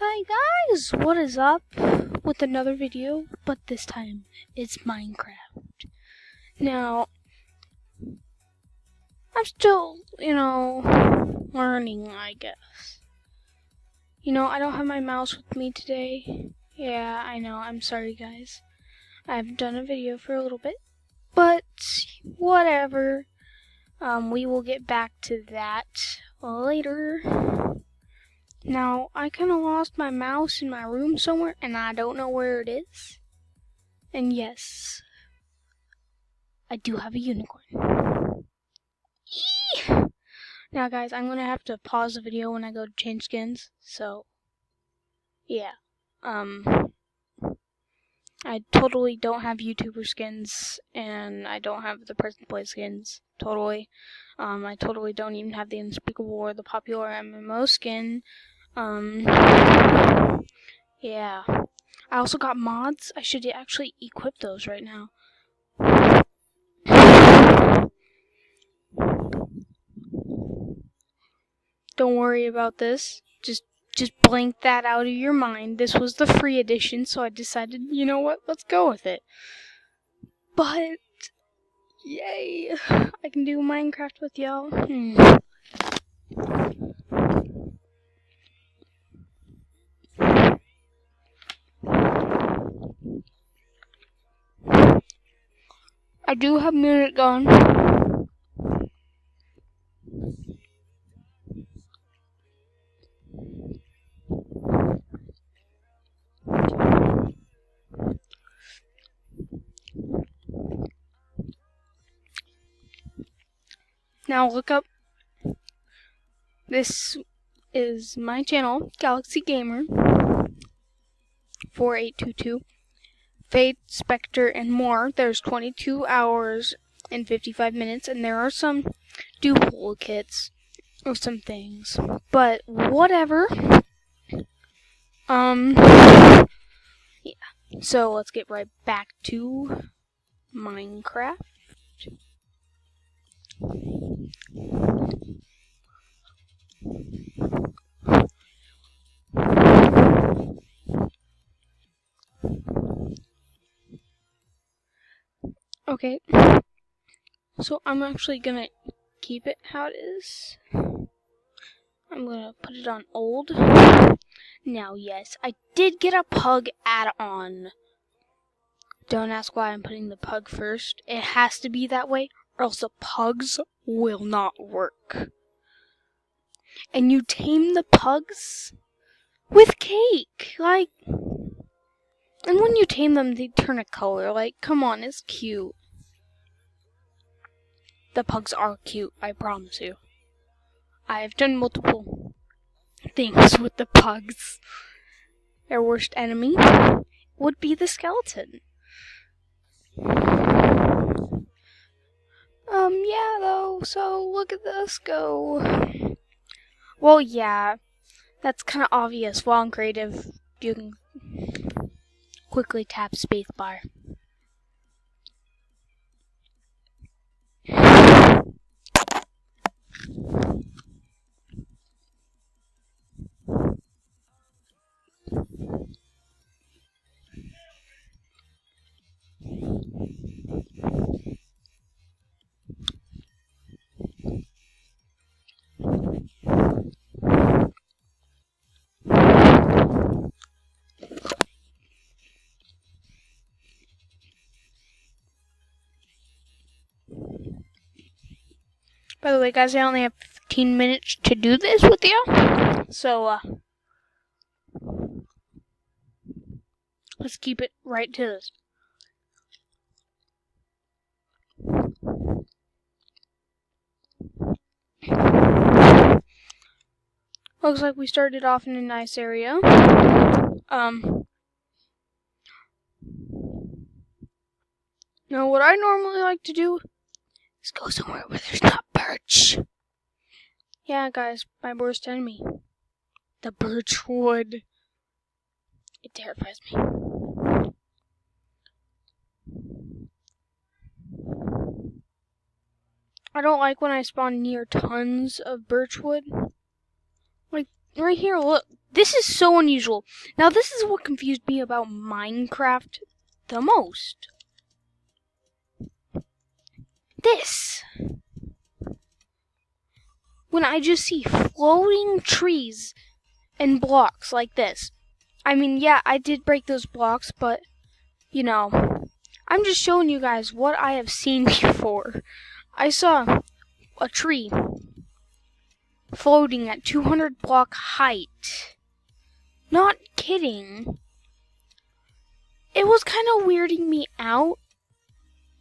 Hi guys, what is up with another video, but this time it's Minecraft. Now, I'm still, learning, I guess. I don't have my mouse with me today. Yeah, I know, I'm sorry guys. I haven't done a video for a little bit, but whatever. We will get back to that later. Now, I kind of lost my mouse in my room somewhere, and I don't know where it is. And yes, I do have a unicorn. Eee! Now, guys, I'm going to have to pause the video when I go to change skins, so, yeah. I totally don't have YouTuber skins, and I don't have the Present Play skins, totally. I totally don't even have the Unspeakable or the popular MMO skin. Yeah. I also got mods. I should actually equip those right now. Don't worry about this. Just blank that out of your mind. This was the free edition, so I decided, you know what, let's go with it. But, yay, I can do Minecraft with y'all. I do have music going. Now look up. This is my channel, Galaxy Gamer 4822. Fate, Spectre, and more. There's 22 hours and 55 minutes, and there are some duplicates of some things. But whatever. Yeah. So let's get right back to Minecraft. Okay. So I'm actually gonna keep it how it is. I'm gonna put it on old. Now, yes, I did get a Pug add-on. Don't ask why I'm putting the Pug first. It has to be that way, or else the Pugs will not work. And you tame the Pugs with cake, like. And when you tame them, they turn a color. Like, come on, it's cute. The Pugs are cute, I promise you. I have done multiple things with the Pugs. Their worst enemy would be the skeleton. Yeah, though, so look at this go. Well, yeah, that's kind of obvious. While in creative, you can quickly tap spacebar. By the way, guys, I only have 15 minutes to do this with you. So, let's keep it right to this. Looks like we started off in a nice area. Now, what I normally like to do is go somewhere where there's not birch. Yeah, guys, my worst enemy. The birch wood. It terrifies me. I don't like when I spawn near tons of birch wood. Like, right here, look. This is so unusual. Now, this is what confused me about Minecraft the most. This. When I just see floating trees and blocks like this. I mean, yeah, I did break those blocks, but, you know, I'm just showing you guys what I have seen before. I saw a tree floating at 200 block height. Not kidding. It was kind of weirding me out.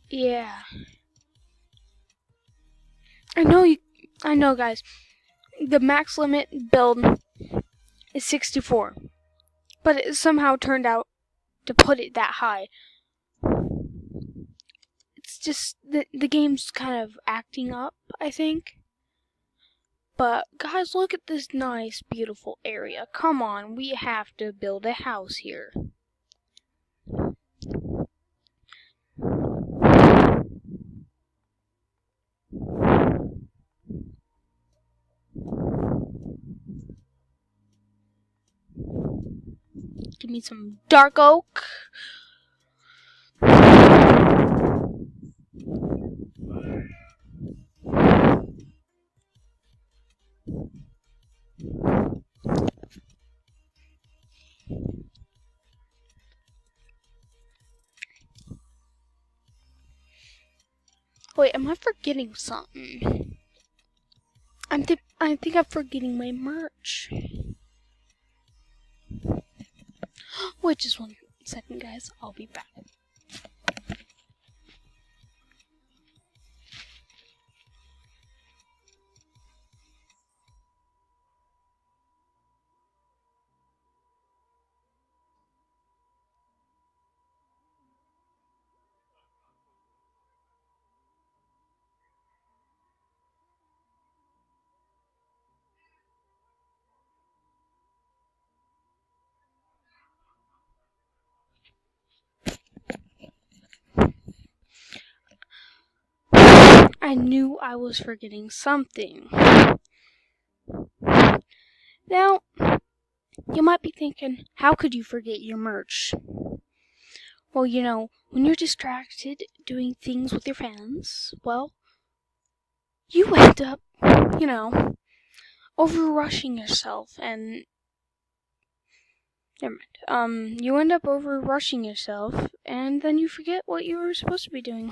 Yeah. I know, guys. The max limit build is 64. But it somehow turned out to put it that high. It's just the game's kind of acting up, I think. But guys, look at this nice, beautiful area. Come on, we have to build a house here. Give me some dark oak. Wait, am I forgetting something? I think I'm forgetting my merch. Wait just 1 second, guys. I'll be back. I knew I was forgetting something. Now, you might be thinking, how could you forget your merch? Well, you know, when you're distracted doing things with your friends, well, you end up, you know, over-rushing yourself and never mind. You end up over-rushing yourself and then you forget what you were supposed to be doing.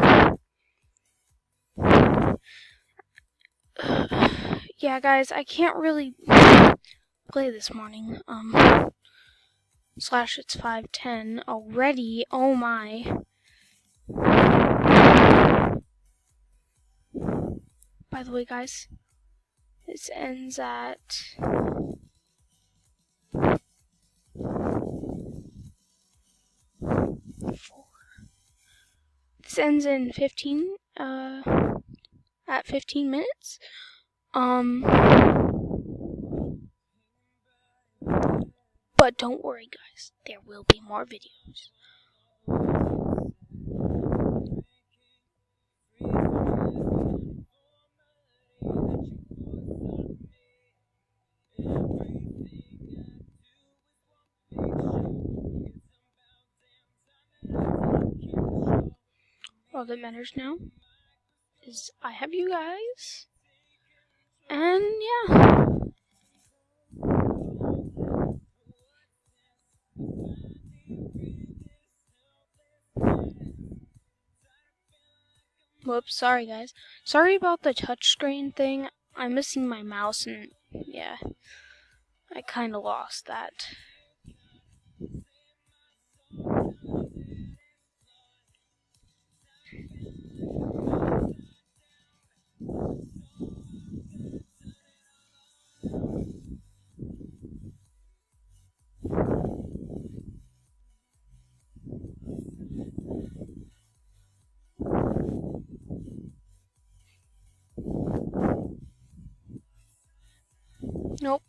Yeah, guys, I can't really play this morning. Slash, it's 5:10 already. Oh my. By the way, guys, this ends at 4. This ends in 15. At 15 minutes. But don't worry, guys. There will be more videos. All that matters now is I have you guys. And yeah. Whoops, sorry guys. Sorry about the touchscreen thing. I'm missing my mouse and yeah, I kinda lost that. Nope.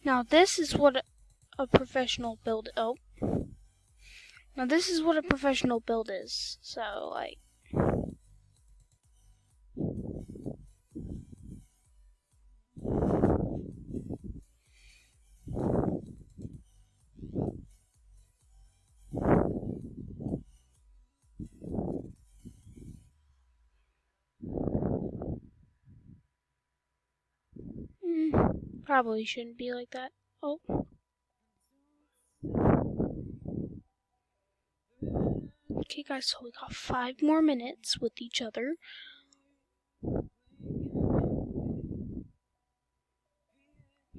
Now this is what a professional build. Oh, now this is what a professional build is. So like. Probably shouldn't be like that. Oh. Okay, guys, so we got 5 more minutes with each other.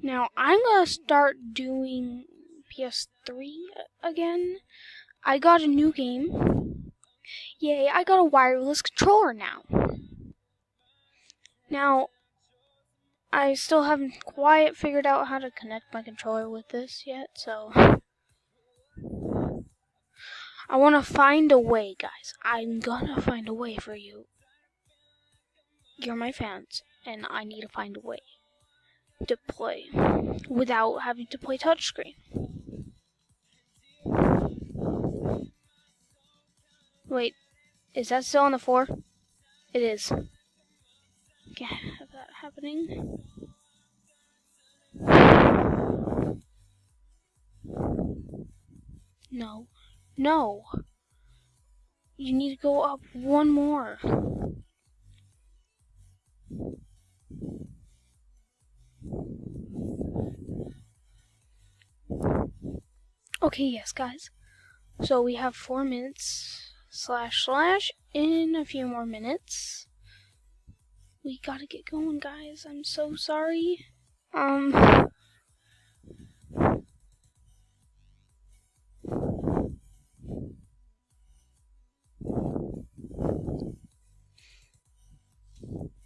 Now, I'm gonna start doing PS3 again. I got a new game. Yay, I got a wireless controller now. Now, I still haven't quite figured out how to connect my controller with this yet, so I want to find a way, guys. I'm gonna find a way for you. You're my fans, and I need to find a way to play without having to play touchscreen. Wait, is that still on the floor? It is. Can't have that happening. No. No. You need to go up one more. Okay, yes, guys. So we have 4 minutes / in a few more minutes. We gotta get going, guys. I'm so sorry.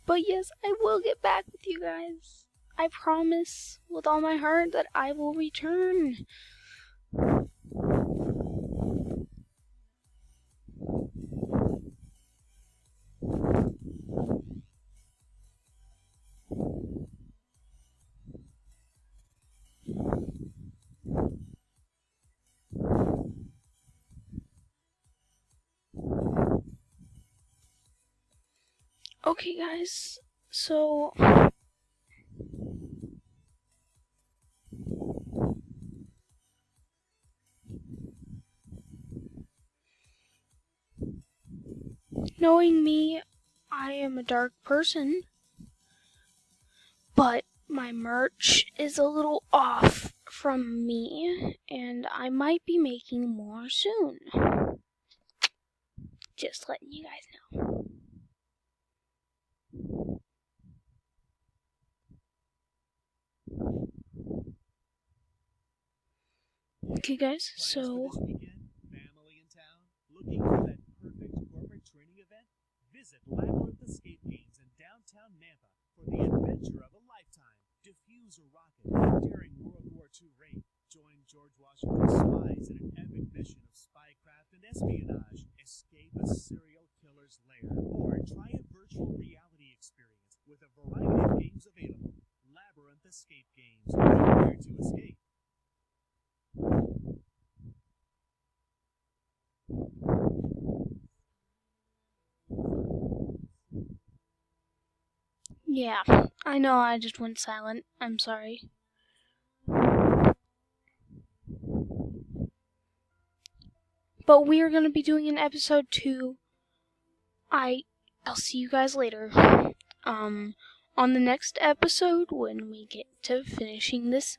But yes, I will get back with you guys. I promise with all my heart that I will return. Okay, guys, so knowing me, I am a dark person, but my merch is a little off from me, and I might be making more soon. Just letting you guys know. Okay, guys, so family in town looking for that perfect corporate training event? Visit Labyrinth Escape Games in downtown Nampa for the adventure of a lifetime. Defuse a rocket during World War II raid. Join George Washington's spies in an epic mission of spycraft and espionage. Escape a serial killer's lair or try a virtual reality experience with a variety of games available. Labyrinth Escape Games. Prepare to escape. yeah, I know I just went silent. I'm sorry. But we are going to be doing an episode 2. I'll see you guys later. On the next episode when we get to finishing this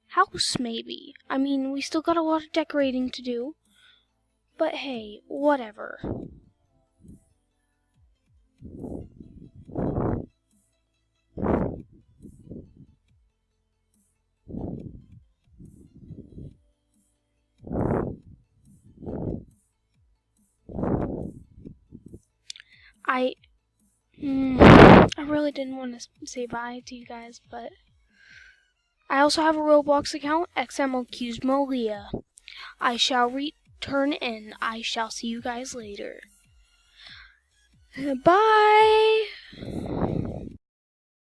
house, maybe. I mean, we still got a lot of decorating to do. But hey, whatever. I really didn't want to say bye to you guys, but I also have a Roblox account, XMOQsMolia. I shall return and I shall see you guys later. Bye!